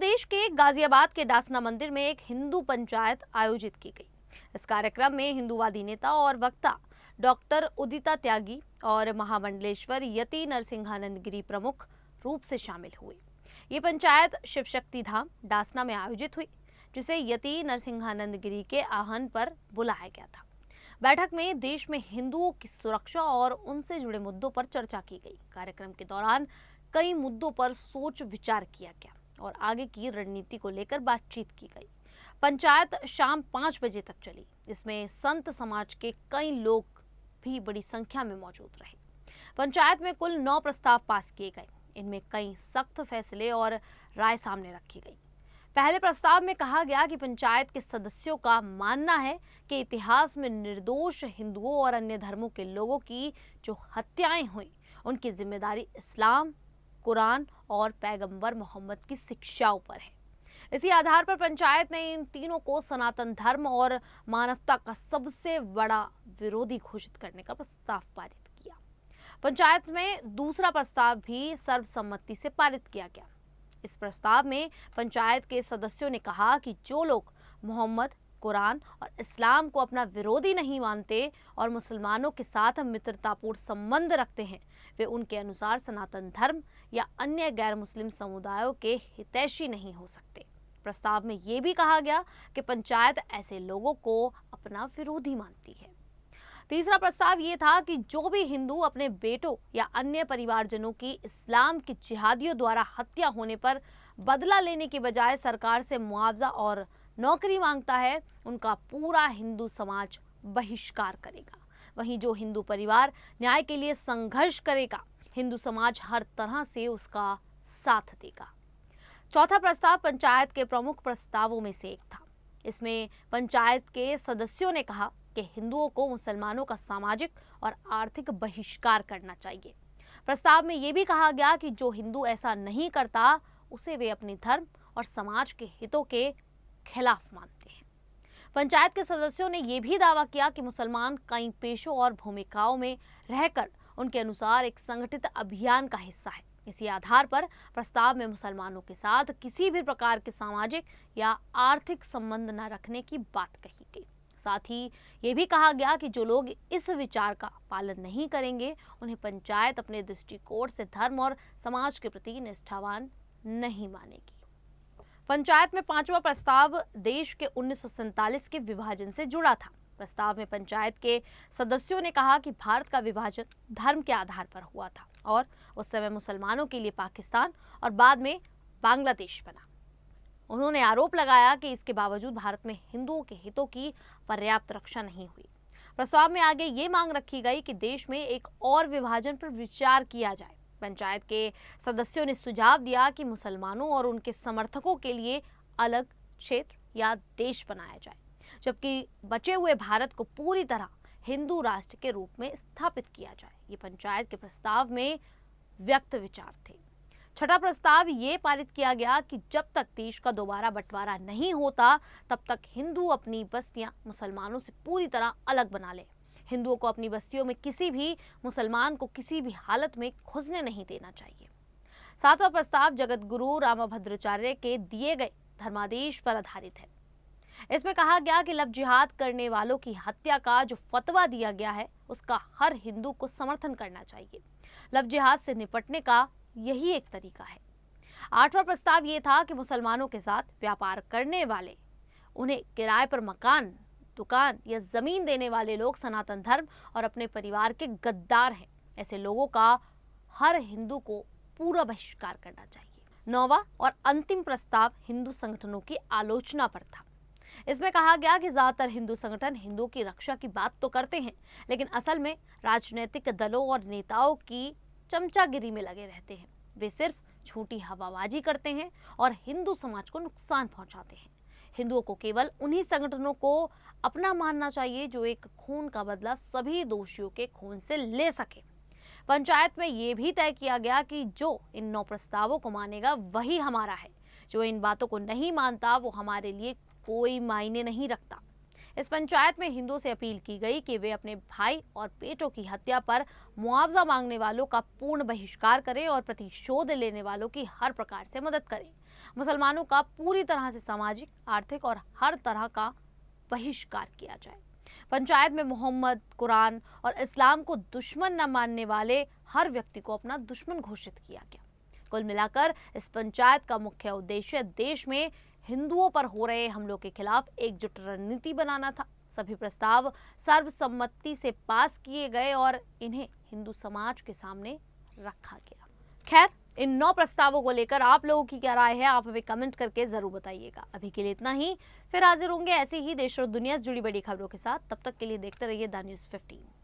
प्रदेश के गाजियाबाद के डासना मंदिर में एक हिंदू पंचायत आयोजित की गई। इस कार्यक्रम में हिंदूवादी नेता और वक्ता डॉक्टर उदिता त्यागी और महामंडलेश्वर यति नरसिंहानंद गिरी प्रमुख रूप से शामिल हुए। ये पंचायत शिव शक्ति धाम डासना में आयोजित हुई, जिसे यति नरसिंहानंद गिरी के आह्वान पर बुलाया गया था। बैठक में देश में हिंदुओं की सुरक्षा और उनसे जुड़े मुद्दों पर चर्चा की गई। कार्यक्रम के दौरान कई मुद्दों पर सोच विचार किया गया और आगे की रणनीति को लेकर बातचीत की गई। पंचायत शाम 5 बजे तक चली। इसमें संत समाज के कई लोग भी बड़ी संख्या में मौजूद रहे। पंचायत में कुल 9 प्रस्ताव पास किए गए। इनमें कई सख्त फैसले और राय सामने रखी गई। पहले प्रस्ताव में कहा गया कि पंचायत के सदस्यों का मानना है कि इतिहास में निर्दोष हिंदुओं और अन्य धर्मों के लोगों की जो हत्याएं हुई, उनकी जिम्मेदारी इस्लाम, कुरान और पैगंबर मोहम्मद की शिक्षाओं पर है। इसी आधार पर पंचायत ने इन तीनों को सनातन धर्म और मानवता का सबसे बड़ा विरोधी घोषित करने का प्रस्ताव पारित किया। पंचायत में दूसरा प्रस्ताव भी सर्वसम्मति से पारित किया गया। इस प्रस्ताव में पंचायत के सदस्यों ने कहा कि जो लोग मोहम्मद, कुरान और इस्लाम को अपना विरोधी नहीं मानते और मुसलमानों के साथ मित्रतापूर्ण संबंध रखते हैं, वे उनके अनुसार सनातन धर्म या अन्य गैर मुस्लिम समुदायों के हितैषी नहीं हो सकते। प्रस्ताव में ये भी कहा गया कि पंचायत ऐसे लोगों को अपना विरोधी मानती है। तीसरा प्रस्ताव ये था कि जो भी हिंदू अपने बेटों या अन्य परिवारजनों की इस्लाम के जिहादियों द्वारा हत्या होने पर बदला लेने के बजाय सरकार से मुआवजा और नौकरी मांगता है, उनका पूरा हिंदू समाज बहिष्कार करेगा। वहीं जो हिंदू परिवार न्याय के लिए संघर्ष करेगा, हिंदू समाज हर तरह से उसका साथ देगा। चौथा प्रस्ताव पंचायत के प्रमुख प्रस्तावों में से एक था। इसमें पंचायत के सदस्यों ने कहा कि हिंदुओं को मुसलमानों का सामाजिक और आर्थिक बहिष्कार करना चाहिए। प्रस्ताव में यह भी कहा गया कि जो हिंदू ऐसा नहीं करता, उसे वे अपने धर्म और समाज के हितों के खिलाफ मानते हैं। पंचायत के सदस्यों ने यह भी दावा किया कि मुसलमान कई पेशों और भूमिकाओं में रहकर उनके अनुसार एक संगठित अभियान का हिस्सा है। इसी आधार पर प्रस्ताव में मुसलमानों के साथ किसी भी प्रकार के सामाजिक या आर्थिक संबंध न रखने की बात कही गई। साथ ही ये भी कहा गया कि जो लोग इस विचार का पालन नहीं करेंगे, उन्हें पंचायत अपने दृष्टिकोण से धर्म और समाज के प्रति निष्ठावान नहीं मानेगी। पंचायत में 5वां प्रस्ताव देश के 1947 के विभाजन से जुड़ा था। प्रस्ताव में पंचायत के सदस्यों ने कहा कि भारत का विभाजन धर्म के आधार पर हुआ था और उस समय मुसलमानों के लिए पाकिस्तान और बाद में बांग्लादेश बना। उन्होंने आरोप लगाया कि इसके बावजूद भारत में हिंदुओं के हितों की पर्याप्त रक्षा नहीं हुई। प्रस्ताव में आगे ये मांग रखी गई कि देश में एक और विभाजन पर विचार किया जाए। पंचायत के सदस्यों ने सुझाव दिया कि मुसलमानों और उनके समर्थकों के लिए अलग क्षेत्र या देश बनाया जाए, जबकि बचे हुए भारत को पूरी तरह हिंदू राष्ट्र के रूप में स्थापित किया जाए। ये पंचायत के प्रस्ताव में व्यक्त विचार थे। छठा प्रस्ताव ये पारित किया गया कि जब तक देश का दोबारा बंटवारा नहीं होता, तब तक हिंदू अपनी बस्तियां मुसलमानों से पूरी तरह अलग बना ले। हिंदुओं को अपनी बस्तियों में किसी भी मुसलमान को किसी भी हालत में घुसने नहीं देना चाहिए। 7वां प्रस्ताव जगत गुरु रामभद्राचार्य के दिए गए धर्मादेश पर आधारित है। इसमें कहा गया कि लव जिहाद करने वालों की हत्या का जो फतवा दिया गया है, उसका हर हिंदू को समर्थन करना चाहिए। लव जिहाद से निपटने का यही एक तरीका है। 8वां प्रस्ताव ये था कि मुसलमानों के साथ व्यापार करने वाले, उन्हें किराए पर मकान, दुकान या जमीन देने वाले लोग सनातन धर्म और अपने परिवार के गद्दार हैं। ऐसे लोगों का हर हिंदू को पूरा बहिष्कार करना चाहिए। 9वां और अंतिम प्रस्ताव हिंदू संगठनों की आलोचना पर था। इसमें कहा गया कि ज्यादातर हिंदू संगठन हिंदुओं की रक्षा की बात तो करते हैं, लेकिन असल में राजनीतिक दलों और नेताओं की चमचागिरी में लगे रहते हैं। वे सिर्फ झूठी हवाबाजी करते हैं और हिंदू समाज को नुकसान पहुंचाते हैं। हिंदुओं को केवल उन्हीं संगठनों को अपना मानना चाहिए जो एक खून का बदला सभी दोषियों के खून से ले सके। पंचायत में ये भी तय किया गया कि जो इन 9 प्रस्तावों को मानेगा वही हमारा है, जो इन बातों को नहीं मानता वो हमारे लिए कोई मायने नहीं रखता। इस पंचायत में हिंदुओं से अपील की गई कि वे अपने भाई और बेटों की हत्या पर मुआवजा मांगने वालों का पूर्ण बहिष्कार करें और प्रतिशोध लेने वालों की हर प्रकार से मदद करें। मुसलमानों का पूरी तरह से सामाजिक, आर्थिक और हर तरह का बहिष्कार किया जाए। पंचायत में मोहम्मद, कुरान और इस्लाम को दुश्मन न मानने वाले हर व्यक्ति को अपना दुश्मन घोषित किया गया। कुल मिलाकर इस पंचायत का मुख्य उद्देश्य देश में हिंदुओं पर हो रहे हमलों के खिलाफ एकजुट रणनीति बनाना था। सभी प्रस्ताव सर्वसम्मति से पास किए गए और इन्हें हिंदू समाज के सामने रखा गया। खैर, इन 9 प्रस्तावों को लेकर आप लोगों की क्या राय है, आप हमें कमेंट करके जरूर बताइएगा। अभी के लिए इतना ही, फिर हाजिर होंगे ऐसे ही देश और दुनिया से जुड़ी बड़ी खबरों के साथ। तब तक के लिए देखते रहिए द न्यूज़ 15।